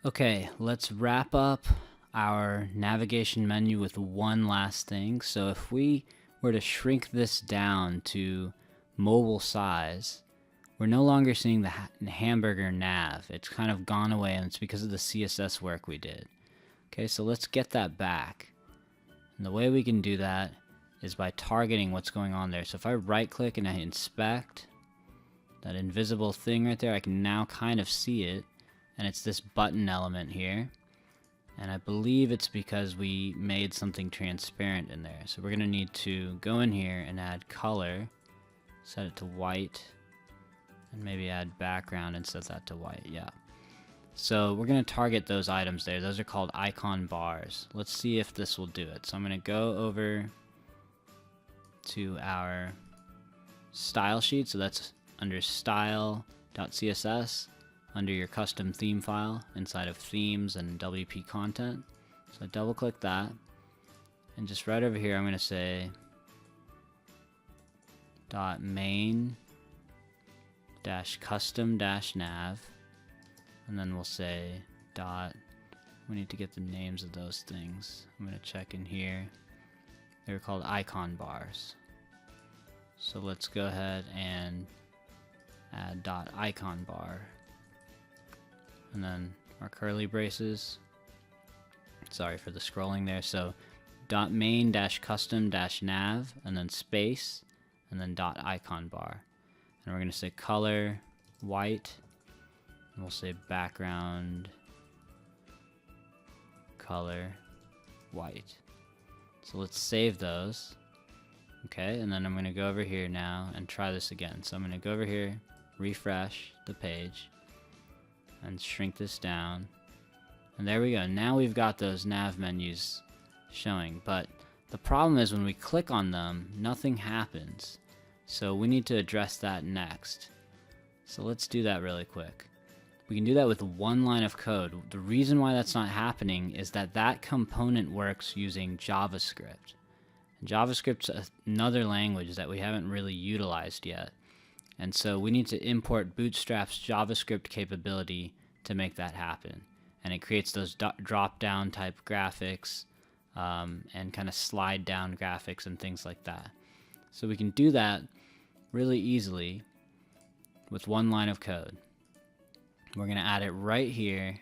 Okay, let's wrap up our navigation menu with one last thing. So if we were to shrink this down to mobile size, we're no longer seeing the hamburger nav. It's kind of gone away, and it's because of the CSS work we did. Okay, so let's get that back. And the way we can do that is by targeting what's going on there. So if I right click and I inspect that invisible thing right there, I can now kind of see it. And it's this button element here. And I believe it's because we made something transparent in there. So we're going to need to go in here and add color, set it to white, and maybe add background and set that to white. Yeah. So we're going to target those items there. Those are called icon bars. Let's see if this will do it. So I'm going to go over to our style sheet. So that's under style.css. Under your custom theme file inside of themes and WP content. So double click that, and just right over here I'm going to say .main custom nav, and then we'll say we need to get the names of those things. I'm going to check in here. They're called icon bars. So let's go ahead and add .icon bar. And then our curly braces. Sorry for the scrolling there. So .main custom nav, and then space, and then .icon bar. And we're going to say color white, and we'll say background color white. So let's save those. Okay, and then I'm going to go over here now and try this again. So I'm going to go over here, refresh the page, and shrink this down, and there we go. Now we've got those nav menus showing, but the problem is when we click on them, nothing happens. So we need to address that next. So let's do that really quick. We can do that with one line of code. The reason why that's not happening is that that component works using JavaScript. And JavaScript's another language that we haven't really utilized yet. And so we need to import Bootstrap's JavaScript capability to make that happen. And it creates those drop-down type graphics and kind of slide down graphics and things like that. So we can do that really easily with one line of code. We're going to add it right here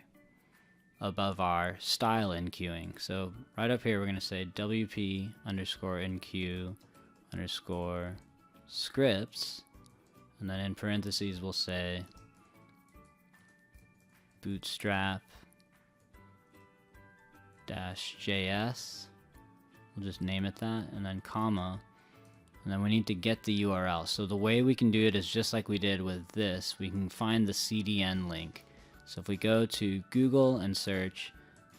above our style enqueuing. So right up here we're going to say WP underscore enqueue underscore scripts. And then in parentheses, we'll say bootstrap -js. We'll just name it that, and then comma. And then we need to get the URL. So the way we can do it is just like we did with this. We can find the CDN link. So if we go to Google and search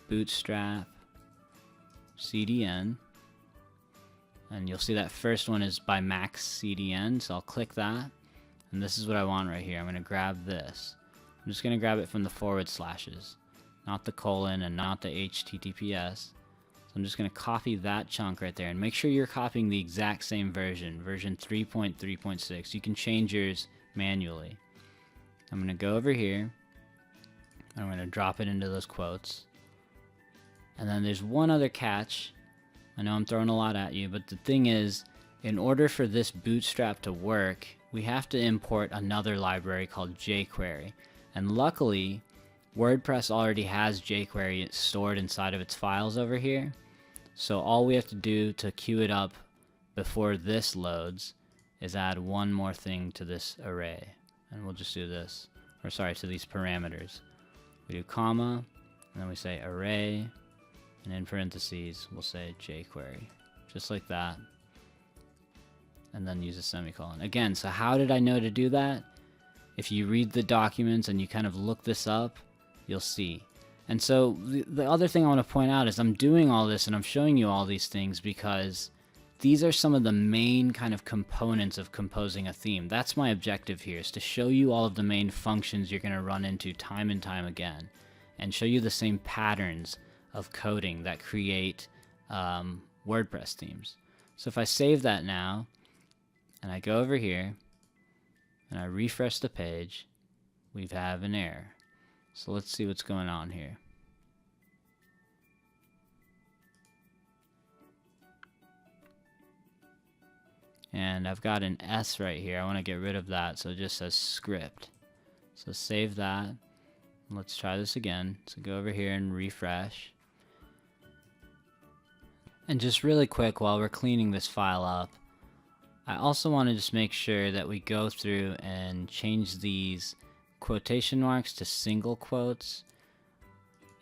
bootstrap CDN, and you'll see that first one is by Max CDN. So I'll click that. And this is what I want right here. I'm going to grab this. I'm just going to grab it from the forward slashes, not the colon and not the HTTPS. So I'm just going to copy that chunk right there, and make sure you're copying the exact same version 3.3.6. You can change yours manually. I'm going to go over here. I'm going to drop it into those quotes. And then there's one other catch. I know I'm throwing a lot at you, but the thing is, in order for this Bootstrap to work, we have to import another library called jQuery. And luckily, WordPress already has jQuery stored inside of its files over here. So all we have to do to queue it up before this loads is add one more thing to this array. And we'll just do this, or sorry, to these parameters. We do comma, and then we say array, and in parentheses, we'll say jQuery. Just like that. And then use a semicolon. Again, so how did I know to do that? If you read the documents and you kind of look this up, you'll see. And so the other thing I want to point out is I'm doing all this and I'm showing you all these things because these are some of the main kind of components of composing a theme. That's my objective here, is to show you all of the main functions you're going to run into time and time again, and show you the same patterns of coding that create WordPress themes. So if I save that now, and I go over here, and I refresh the page, we have an error. So let's see what's going on here. And I've got an S right here. I want to get rid of that, so it just says script. So save that. Let's try this again. So go over here and refresh. And just really quick, while we're cleaning this file up, I also want to just make sure that we go through and change these quotation marks to single quotes.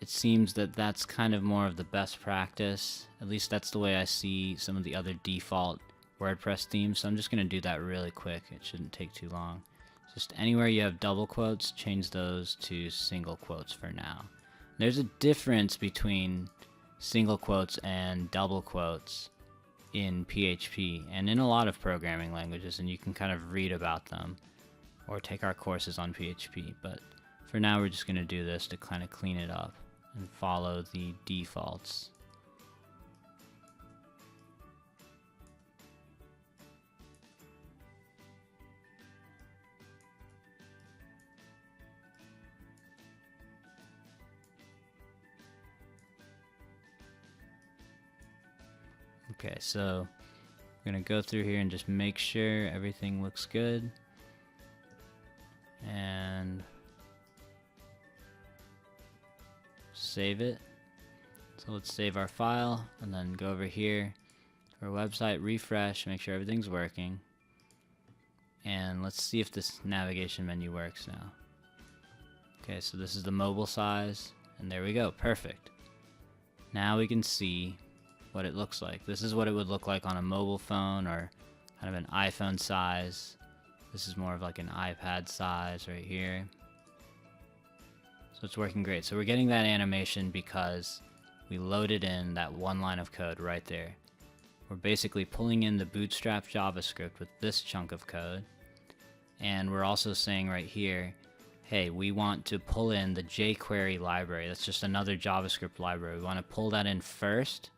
It seems that that's kind of more of the best practice. At least that's the way I see some of the other default WordPress themes. So I'm just going to do that really quick. It shouldn't take too long. Just anywhere you have double quotes, change those to single quotes for now. There's a difference between single quotes and double quotes in PHP and in a lot of programming languages, and you can kind of read about them or take our courses on PHP. But for now, we're just going to do this to kind of clean it up and follow the defaults. Okay, so we're going to go through here and just make sure everything looks good. And save it. So let's save our file and then go over here to our website, refresh, make sure everything's working. And let's see if this navigation menu works now. Okay, so this is the mobile size, and there we go, perfect. Now we can see what it looks like. This is what it would look like on a mobile phone or kind of an iPhone size. This is more of like an iPad size right here. So it's working great. So we're getting that animation because we loaded in that one line of code right there. We're basically pulling in the bootstrap JavaScript with this chunk of code. And we're also saying right here, hey, we want to pull in the jQuery library. That's just another JavaScript library. We want to pull that in first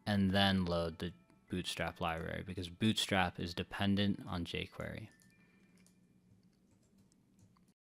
and then load the Bootstrap library because Bootstrap is dependent on jQuery.